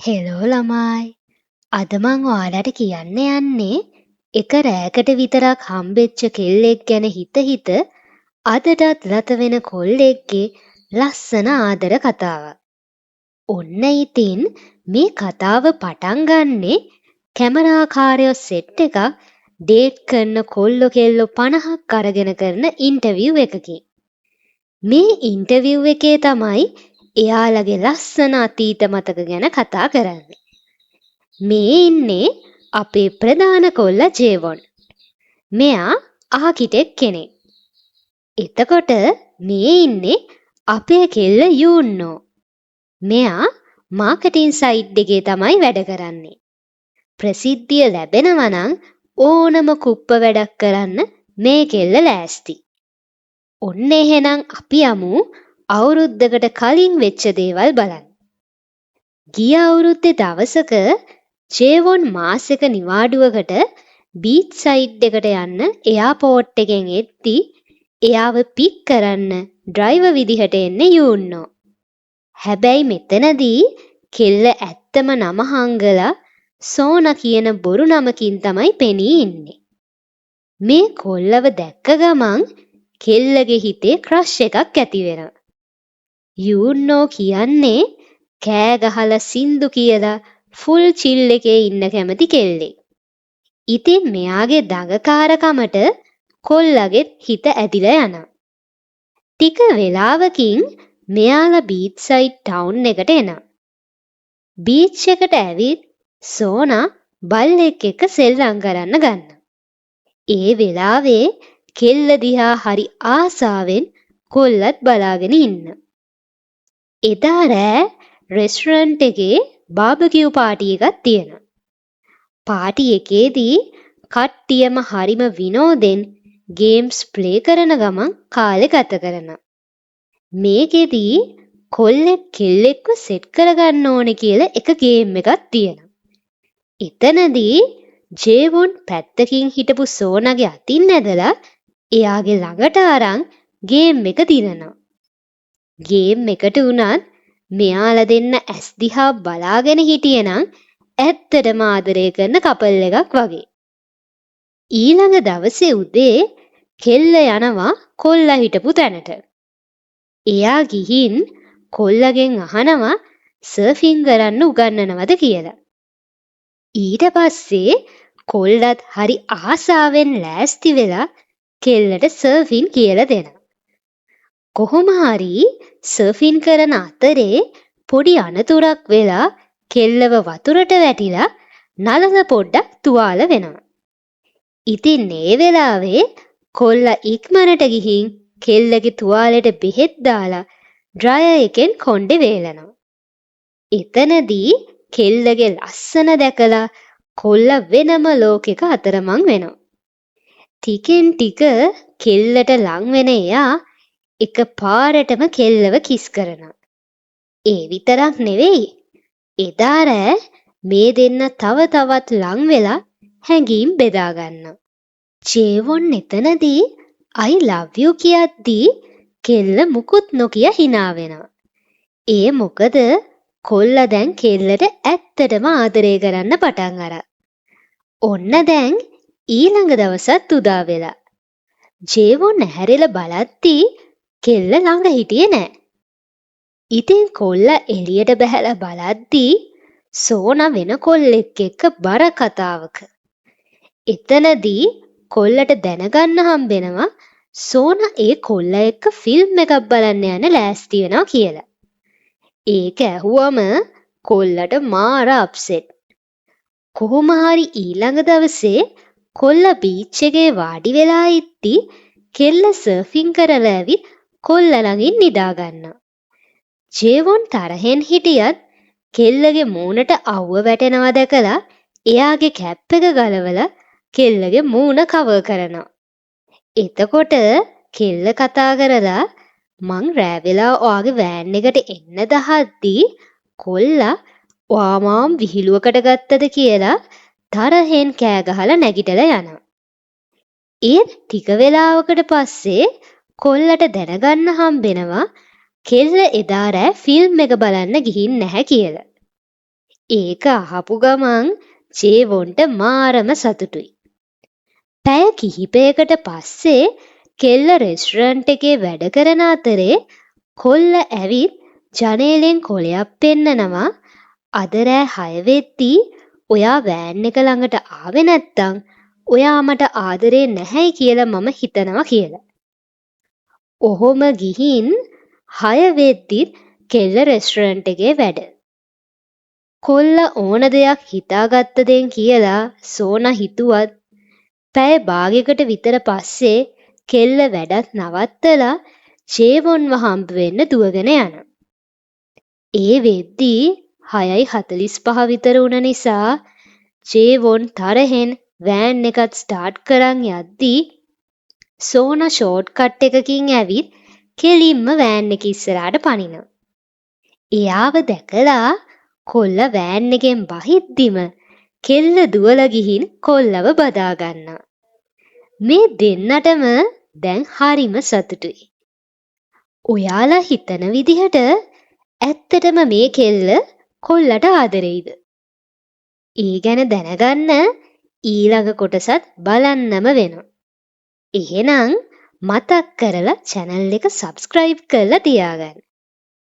Hello ළමයි. අද මං ඔයාලට කියන්න යන්නේ එක රෑකට විතරක් හම්බෙච්ච කෙල්ලෙක් ගැන හිත හිත අදටත් රත වෙන කොල්ලෙක්ගේ ලස්සන ආදර කතාවක්. ඔන්න ඉතින් මේ කතාව පටන් ගන්නෙ කැමරාකාරයෝ සෙට් එකක් ඩේට් කරන කොල්ලෝ කෙල්ලෝ 50ක් අරගෙන කරන ඉන්ටර්විව් එකකින්. මේ ඉන්ටර්විව් එකේ තමයි එයාලගේ ලස්සන අතීත මතක ගැන කතා කරන්නේ. මේ ඉන්නේ අපේ ප්‍රධාන කොල්ලා ජේවොන්. මෙයා ආකිටෙක් කෙනෙක්. එතකොට මේ ඉන්නේ අපේ කෙල්ල යූන්නෝ. මෙයා මාකටිං සයිට් එකේ තමයි වැඩ කරන්නේ. ප්‍රසිද්ධිය ලැබෙනවා නම් ඕනම කුප්ප වැඩක් කරන්න මේ කෙල්ල ලෑස්ති. ඔන්න එහෙනම් අපි යමු අවුරුද්දකට කලින් වෙච්ච දේවල් බලන්න. ගිය අවුරුද්දේ දවසක ජේවොන් මාසෙක නිවාඩුවකට බීච් සයිඩ් එකට යන්න එයාපෝට් එකෙන් එද්දි එයාව පික් කරන්න ඩ්‍රයිවර් විදිහට එන්නේ යූන්නෝ. හැබැයි මෙතනදී කෙල්ල ඇත්තම නම හංගලා සෝනා කියන බොරු නමකින් තමයි පෙනී ඉන්නේ. මේ කොල්ලව දැක්ක ගමන් කෙල්ලගේ හිතේ ක්‍රෂ් එකක් ඇති වෙනවා. යූන්නෝ කියන්නේ කෑ ගහලා සින්දු කියලා ෆුල් චිල් එකේ ඉන්න කැමති කෙල්ලෙක්. ඉතින් මෙයාගේ දඟකාරකමට කොල්ලගෙත් හිත ඇදිලා යනවා. ටික වෙලාවකින් මෙයාලා බීච් සයිඩ් ටවුන් එකට එනවා. බීච් එකට ඇවිත් සෝනා බල්ලෙක් එක්ක සෙල්ලම් කරන්න ගන්නවා. ඒ වෙලාවේ කෙල්ල දිහා හරි ආසාවෙන් කොල්ලත් බලාගෙන ඉන්න. එදා රෑ රෙස්ටරන්ට් එකේ බාබකියු පාටි එකක් තියෙනවා. පාටි එකේදී කට්ටියම හරිම විනෝදෙන් ගේම්ස් ප්ලේ කරන ගමන් කාලෙ ගත කරනවා. මේකෙදී කොල්ලෙක් කෙල්ලෙක්ව සෙට් කරගන්න ඕනේ කියලා එක ගේම් එකක් තියෙනවා. එතනදී ජේවොන් පැත්තකින් හිටපු සෝනාගේ අතින් ඇදලා එයාගේ ළඟට අරන් ගේම් එක දිනනවා. ගේම් එකට වුණත් මෙයාලා දෙන්න ඇස් දිහා බලාගෙන හිටියනම් ඇත්තටම ආදරය කරන කපල් එකක් වගේ. ඊළඟ දවසේ උදේ කෙල්ල යනවා කොල්ලා හිටපු තැනට. එයා ගිහින් කොල්ලගෙන් අහනවා සර්ෆින් කරන්න උගන්වනවද කියලා. ඊට පස්සේ කොල්ලත් හරි ආසාවෙන් ලෑස්ති වෙලා කෙල්ලට සර්ෆින් කියලා දෙනවා. කොහොම හරි සර්ෆින් කරන අතරේ පොඩි අනතුරක් වෙලා කෙල්ලව වතුරට වැටිලා නළල පොඩ්ඩක් තුවාල වෙනවා. ඉතින් ඒ වෙලාවේ කොල්ලා ඉක්මනට ගිහින් කෙල්ලගේ තුවාලෙට බෙහෙත් දාලා ඩ්‍රයර් එකෙන් කොණ්ඩේ වේලනවා. එතනදී කෙල්ලගේ ලස්සන දැකලා කොල්ලා වෙනම ලෝකෙක අතරමං වෙනවා. ටිකෙන් ටික කෙල්ලට ලං වෙන එයා එක පාරටම කෙල්ලව කිස් කරනවා. ඒ විතරක් නෙවෙයි. එදා රෑ මේ දෙන්න තව තවත් ලං වෙලා හැඟීම් බෙදා ගන්නවා. ජේවොන් එතනදී I love you කියද්දී කෙල්ල මුකුත් නොකිය hina වෙනවා. ඒ මොකද කොල්ලා දැන් කෙල්ලට ඇත්තටම ආදරය කරන්න පටන් අරන්. ඔන්න දැන් ඊළඟ දවසත් උදා වෙලා. ජේවොන් ඇහැරිලා බලද්දී කෙල්ල ළඟ හිටියේ නෑ. ඉතින් කොල්ලා එළියට බහැලා බලද්දී සෝනා වෙන කොල්ලෙක් එක්ක බර කතාවක. එතනදී කොල්ලට දැනගන්න හම්බෙනවා සෝනා ඒ කොල්ලා එක්ක ෆිල්ම් එකක් බලන්න යන ලෑස්ති වෙනවා කියලා. ඒක ඇහුවම කොල්ලට මාර අප්සෙට්. කොහොම හරි ඊළඟ දවසේ කොල්ලා බීච් එකේ වාඩි වෙලා ඉද්දි කෙල්ල සර්ෆින් කරලා ඇවිත් කොල්ලා ළඟින් නිදා ගන්නවා. ජේවොන් තරහෙන් හිටියත් කෙල්ලගේ මූණට අවුව වැටෙනවා දැකලා එයාගේ කැප් එක ගලවලා කෙල්ලගේ මූණ කවර් කරනවා. එතකොට කෙල්ල කතා කරලා මං රෑ වෙලා ඔයාගේ වෑන් එකට එන්න දහද්දී කොල්ලා ඔයා මාම් විහිළුවකට ගත්තද කියලා තරහෙන් කෑ ගහලා නැගිටලා යනවා. ඒත් ටික වෙලාවකට පස්සේ කොල්ලට දැනගන්න හම්බෙනවා කෙල්ල එදා රෑ ෆිල්ම් එක බලන්න ගිහින් නැහැ කියලා. ඒක අහපු ගමන් ජේවොන්ට මාරම සතුටුයි. පැය කිහිපයකට පස්සේ කෙල්ල රෙස්ටරන්ට් එකේ වැඩ කරන අතරේ කොල්ල ඇවිත් ජනේලෙන් කොලයක් පෙන්නනවා අද රෑ 6 වෙද්දී ඔයා වෑන් එක ළඟට ආවේ නැත්තම් ඔයා මට ආදරේ නැහැයි කියලා මම හිතනවා කියලා. ඔහොම ගිහින් 6 වෙද්දිත් කෙල්ල රෙස්ටරන්ට් එකේ වැඩ. කොල්ල ඕන දෙයක් හිතාගත්ත දෙන් කියලා සෝනා හිතුවත් පැය භාගයකට විතර පස්සේ කෙල්ල වැඩත් නවත්තලා ජේවොන්ව හම්බ වෙන්න දුවගෙන යනවා. ඒ වෙද්දී 6:45 විතර වුණ නිසා ජේවොන් තරහෙන් වෑන් එකත් ස්ටාර්ට් කරන් යද්දී සෝනා ෂෝට් කට් එකකින් ඇවිත් කෙලින්ම වෑන් එක ඉස්සරහට පනිනවා. එයාව දැකලා කොල්ල වෑන් එකෙන් බහිද්දිම කෙල්ල දුවලා ගිහින් කොල්ලව බදා ගන්නවා. මේ දෙන්නටම දැන් හරිම සතුටුයි. ඔයාලා හිතන විදිහට ඇත්තටම මේ කෙල්ල කොල්ලට ආදරෙයිද? ඒ ගැන දැනගන්න ඊළඟ කොටසත් බලන්නම වෙනවා. එහෙනම් මතක් කරලා channel එක subscribe කරලා තියාගන්න.